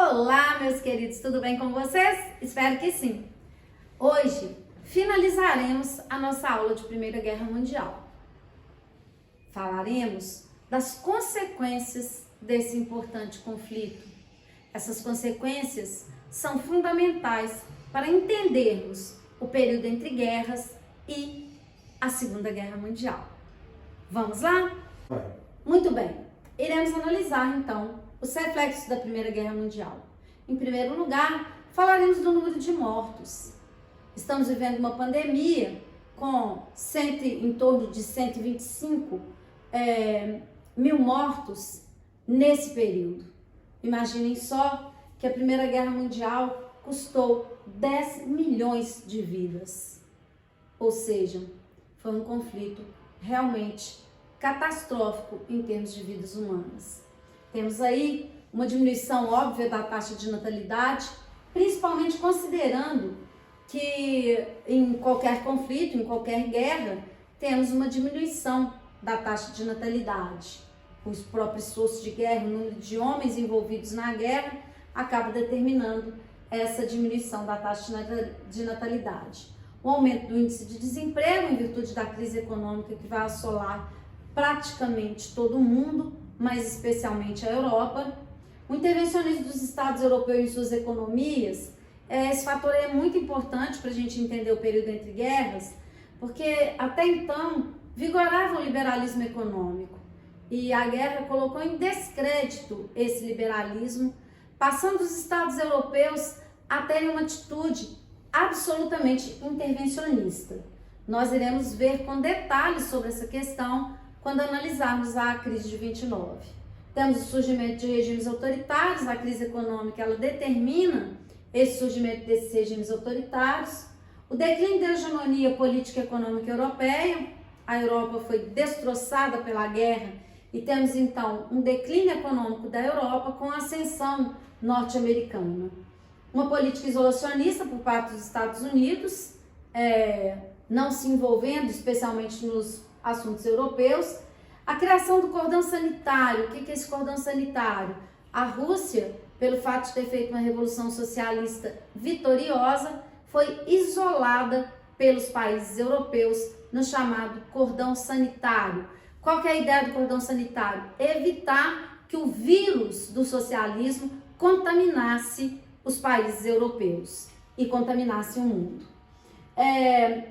Olá, meus queridos, tudo bem com vocês? Espero que sim. Hoje finalizaremos a nossa aula de Primeira Guerra Mundial. Falaremos das consequências desse importante conflito. Essas consequências são fundamentais para entendermos o período entre guerras e a Segunda Guerra Mundial. Vamos lá? Muito bem. Iremos analisar então os reflexos da Primeira Guerra Mundial. Em primeiro lugar, falaremos do número de mortos. Estamos vivendo uma pandemia com em torno de 125 mil mortos nesse período. Imaginem só que a Primeira Guerra Mundial custou 10 milhões de vidas. Ou seja, foi um conflito realmente catastrófico em termos de vidas humanas. Temos aí uma diminuição óbvia da taxa de natalidade, principalmente considerando que em qualquer conflito, em qualquer guerra, temos uma diminuição da taxa de natalidade. Os próprios esforços de guerra, o número de homens envolvidos na guerra, acaba determinando essa diminuição da taxa de natalidade. O aumento do índice de desemprego em virtude da crise econômica que vai assolar praticamente todo o mundo, mas especialmente a Europa. O intervencionismo dos Estados europeus em suas economias, esse fator é muito importante para a gente entender o período entre guerras, porque até então vigorava o liberalismo econômico e a guerra colocou em descrédito esse liberalismo, passando os Estados europeus a terem uma atitude absolutamente intervencionista. Nós iremos ver com detalhes sobre essa questão quando analisarmos a crise de 29. Temos o surgimento de regimes autoritários, a crise econômica ela determina esse surgimento desses regimes autoritários, o declínio da hegemonia política e econômica europeia, a Europa foi destroçada pela guerra e temos então um declínio econômico da Europa com a ascensão norte-americana. Uma política isolacionista por parte dos Estados Unidos, não se envolvendo especialmente nos assuntos europeus, a criação do cordão sanitário. O que é esse cordão sanitário? A Rússia, pelo fato de ter feito uma revolução socialista vitoriosa, foi isolada pelos países europeus no chamado cordão sanitário. Qual que é a ideia do cordão sanitário? Evitar que o vírus do socialismo contaminasse os países europeus e contaminasse o mundo.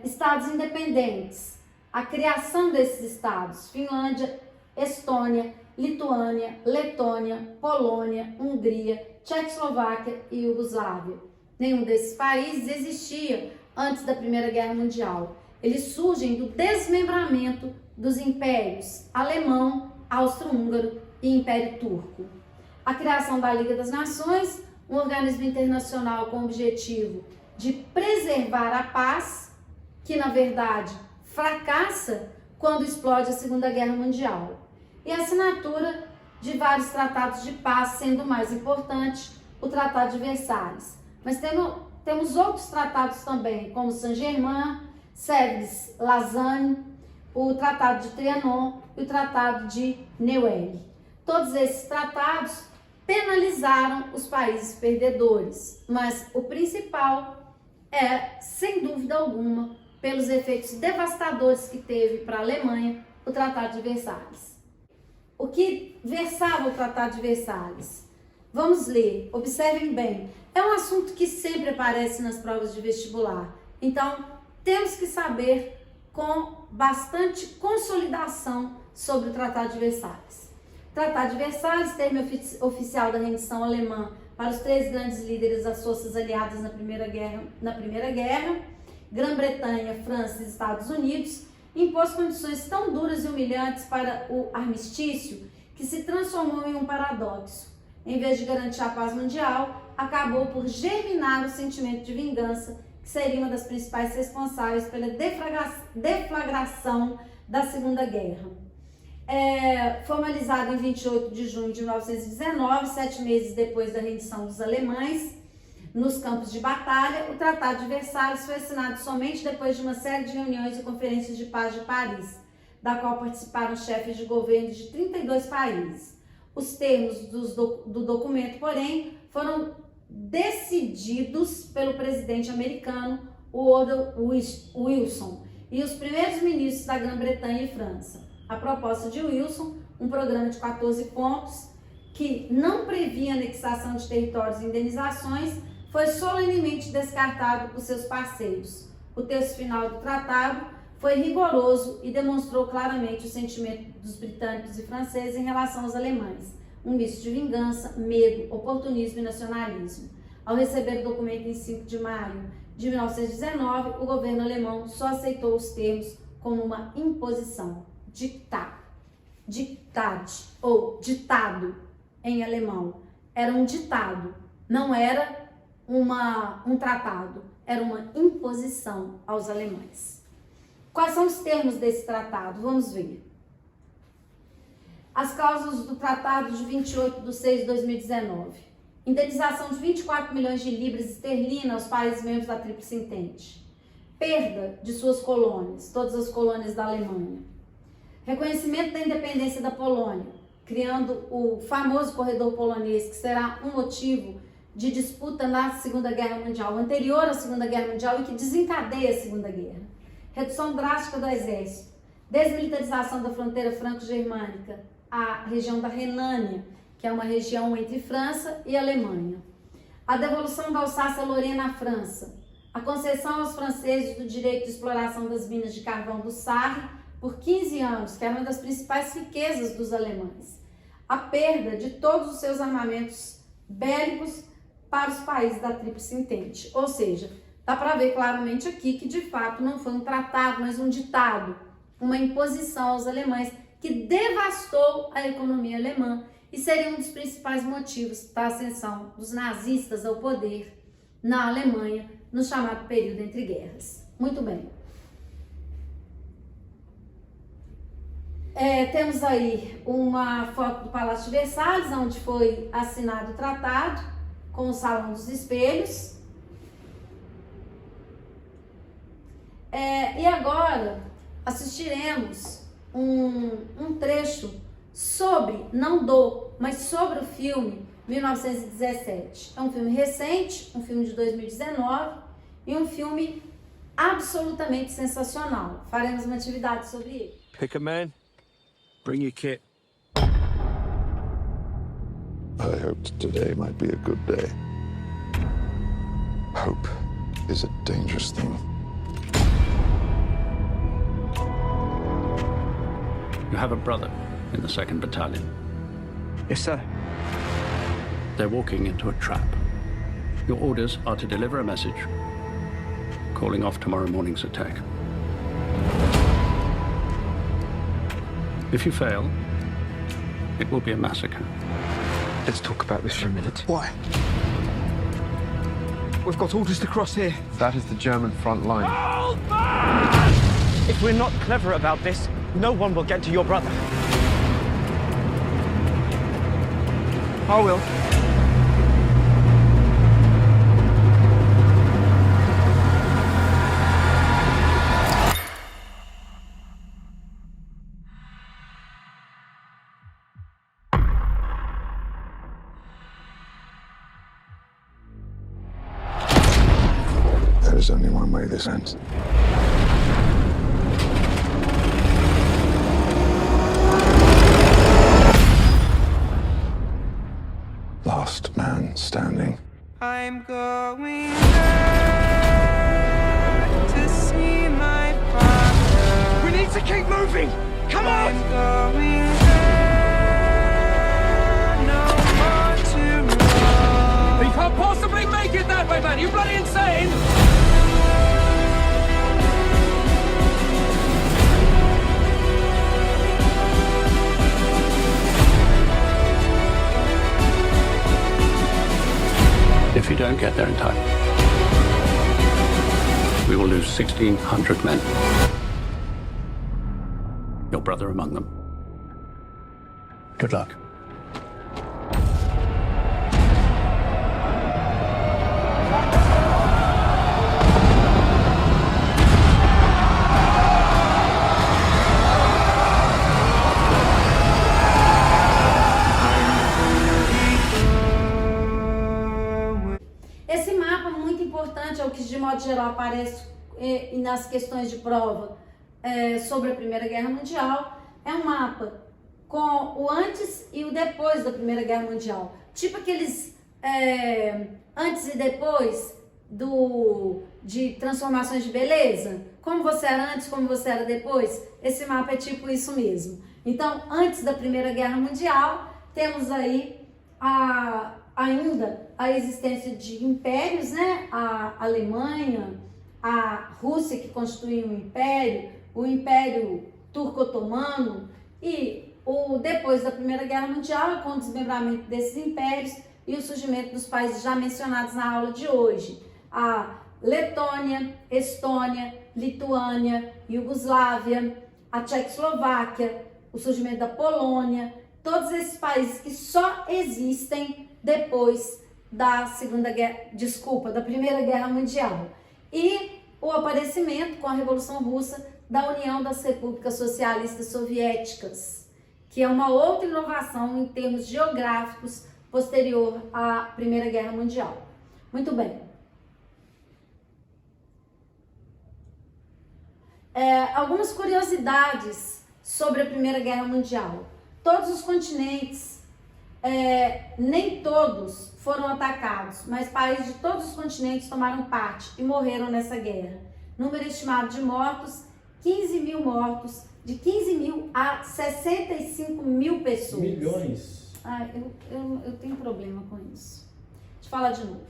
Estados independentes. A criação desses estados, Finlândia, Estônia, Lituânia, Letônia, Polônia, Hungria, Tchecoslováquia e Iugoslávia. Nenhum desses países existia antes da Primeira Guerra Mundial. Eles surgem do desmembramento dos impérios alemão, austro-húngaro e Império Turco. A criação da Liga das Nações, um organismo internacional com o objetivo de preservar a paz, que na verdade fracassa quando explode a Segunda Guerra Mundial. E a assinatura de vários tratados de paz, sendo o mais importante o Tratado de Versalhes. Mas temos outros tratados também, como Saint-Germain, Sèvres-Lausanne, o Tratado de Trianon e o Tratado de Neuilly. Todos esses tratados penalizaram os países perdedores, mas o principal é, sem dúvida alguma, pelos efeitos devastadores que teve para a Alemanha o Tratado de Versalhes. O que versava o Tratado de Versalhes? Vamos ler, observem bem. É um assunto que sempre aparece nas provas de vestibular, então temos que saber com bastante consolidação sobre o Tratado de Versalhes. Tratado de Versalhes, termo oficial da rendição alemã para os três grandes líderes das forças aliadas na Primeira Guerra, Grã-Bretanha, França e Estados Unidos, impôs condições tão duras e humilhantes para o armistício que se transformou em um paradoxo. Em vez de garantir a paz mundial, acabou por germinar o sentimento de vingança, que seria uma das principais responsáveis pela deflagração da Segunda Guerra. Formalizado em 28 de junho de 1919, 7 meses depois da rendição dos alemães nos campos de batalha, o Tratado de Versalhes foi assinado somente depois de uma série de reuniões e conferências de paz de Paris, da qual participaram chefes de governo de 32 países. Os termos do documento, porém, foram decididos pelo presidente americano Woodrow Wilson e os primeiros ministros da Grã-Bretanha e França. A proposta de Wilson, um programa de 14 pontos que não previa anexação de territórios e indenizações, foi solenemente descartado por seus parceiros. O texto final do tratado foi rigoroso e demonstrou claramente o sentimento dos britânicos e franceses em relação aos alemães, um misto de vingança, medo, oportunismo e nacionalismo. Ao receber o documento em 5 de maio de 1919, o governo alemão só aceitou os termos como uma imposição, dictat ou ditado em alemão. Era um ditado, não era um tratado, era uma imposição aos alemães. Quais são os termos desse tratado? Vamos ver. As cláusulas do tratado de 28 de 6 de 2019. Indenização de 24 milhões de libras esterlinas aos países membros da Tríplice Entente. Perda de suas colônias, todas as colônias da Alemanha. Reconhecimento da independência da Polônia, criando o famoso corredor polonês, que será um motivo de disputa na Segunda Guerra Mundial, anterior à Segunda Guerra Mundial e que desencadeia a Segunda Guerra. Redução drástica do exército, desmilitarização da fronteira franco-germânica, a região da Renânia, que é uma região entre França e Alemanha. A devolução da Alsácia-Lorena à França, a concessão aos franceses do direito de exploração das minas de carvão do Sarre por 15 anos, que era uma das principais riquezas dos alemães. A perda de todos os seus armamentos bélicos para os países da Tríplice Entente. Ou seja, dá para ver claramente aqui que de fato não foi um tratado, mas um ditado, uma imposição aos alemães que devastou a economia alemã e seria um dos principais motivos da ascensão dos nazistas ao poder na Alemanha no chamado período entre guerras. Muito bem. Temos aí uma foto do Palácio de Versalhes, onde foi assinado o tratado, com o Salão dos Espelhos. E agora assistiremos um trecho sobre, não do, mas sobre o filme 1917. É um filme recente, um filme de 2019 e um filme absolutamente sensacional. Faremos uma atividade sobre ele. Pick a man, bring your kit. I hoped today might be a good day. Hope is a dangerous thing. You have a brother in the 2nd Battalion. Yes, sir. They're walking into a trap. Your orders are to deliver a message, calling off tomorrow morning's attack. If you fail, it will be a massacre. Let's talk about this for a minute. Why? We've got orders to cross here. That is the German front line. If we're not clever about this, no one will get to your brother. I will. There is only one way this ends. Last man standing. I'm going back to see my father. We need to keep moving! Come on! I'm going there, no more to run. You can't possibly make it that way, man! You bloody insane! If you don't get there in time, we will lose 1,600 men. Your brother among them. Good luck. importante, é o que de modo geral aparece nas questões de prova sobre a Primeira Guerra Mundial, é um mapa com o antes e o depois da Primeira Guerra Mundial. Tipo aqueles antes e depois de transformações de beleza. Como você era antes, como você era depois. Esse mapa é tipo isso mesmo. Então, antes da Primeira Guerra Mundial, temos aí ainda a existência de impérios, né? A Alemanha, a Rússia, que constituía um império, o Império Turco-Otomano, e depois da Primeira Guerra Mundial, com o desmembramento desses impérios e o surgimento dos países já mencionados na aula de hoje. A Letônia, Estônia, Lituânia, Iugoslávia, a Tchecoslováquia, o surgimento da Polônia, todos esses países que só existem depois da Primeira Guerra Mundial. E o aparecimento com a Revolução Russa da União das Repúblicas Socialistas Soviéticas, que é uma outra inovação em termos geográficos posterior à Primeira Guerra Mundial. Muito bem. Algumas curiosidades sobre a Primeira Guerra Mundial. Todos os continentes, nem todos foram atacados, mas países de todos os continentes tomaram parte e morreram nessa guerra. Número estimado de mortos, 15 mil mortos, de 15 mil a 65 mil pessoas. Milhões. Eu tenho problema com isso. Deixa eu falar de novo.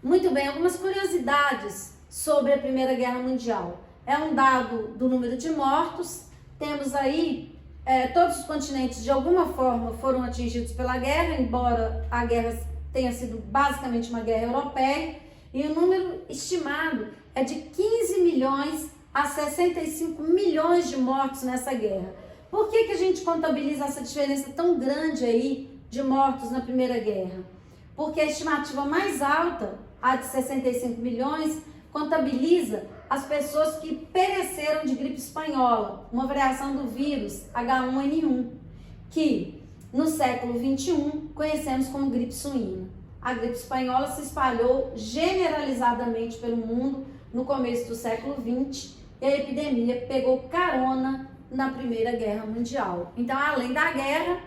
Muito bem, algumas curiosidades sobre a Primeira Guerra Mundial. É um dado do número de mortos. Temos aí, todos os continentes de alguma forma foram atingidos pela guerra, embora a guerra tenha sido basicamente uma guerra europeia, e o número estimado é de 15 milhões a 65 milhões de mortos nessa guerra. Por que a gente contabiliza essa diferença tão grande aí de mortos na Primeira Guerra? Porque a estimativa mais alta, a de 65 milhões, contabiliza as pessoas que pereceram de gripe espanhola, uma variação do vírus H1N1, que no século XXI conhecemos como gripe suína. A gripe espanhola se espalhou generalizadamente pelo mundo no começo do século XX e a epidemia pegou carona na Primeira Guerra Mundial. Então, além da guerra,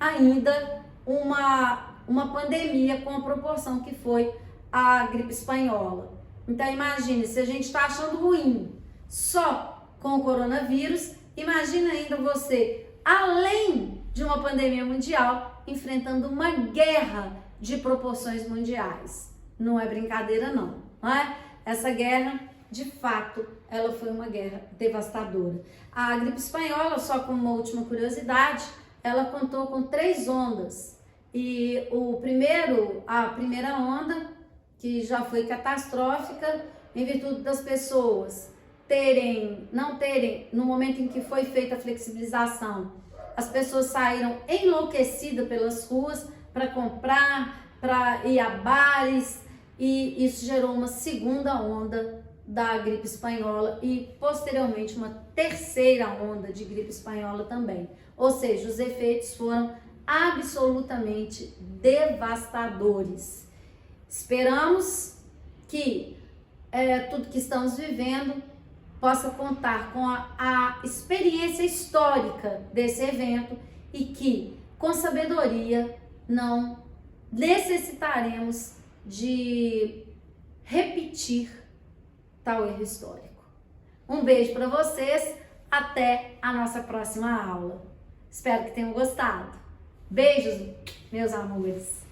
ainda uma pandemia com a proporção que foi a gripe espanhola. Então, imagine, se a gente está achando ruim só com o coronavírus, imagina ainda você, além de uma pandemia mundial, enfrentando uma guerra de proporções mundiais. Não é brincadeira não é? Essa guerra, de fato, ela foi uma guerra devastadora. A gripe espanhola, só como uma última curiosidade, ela contou com 3 ondas. E a primeira onda, que já foi catastrófica, em virtude das pessoas não terem, no momento em que foi feita a flexibilização, as pessoas saíram enlouquecidas pelas ruas para comprar, para ir a bares, e isso gerou uma segunda onda da gripe espanhola e, posteriormente, uma terceira onda de gripe espanhola também. Ou seja, os efeitos foram absolutamente devastadores. Esperamos que tudo que estamos vivendo possa contar com a experiência histórica desse evento e que, com sabedoria, não necessitaremos de repetir tal erro histórico. Um beijo para vocês, até a nossa próxima aula. Espero que tenham gostado. Beijos, meus amores.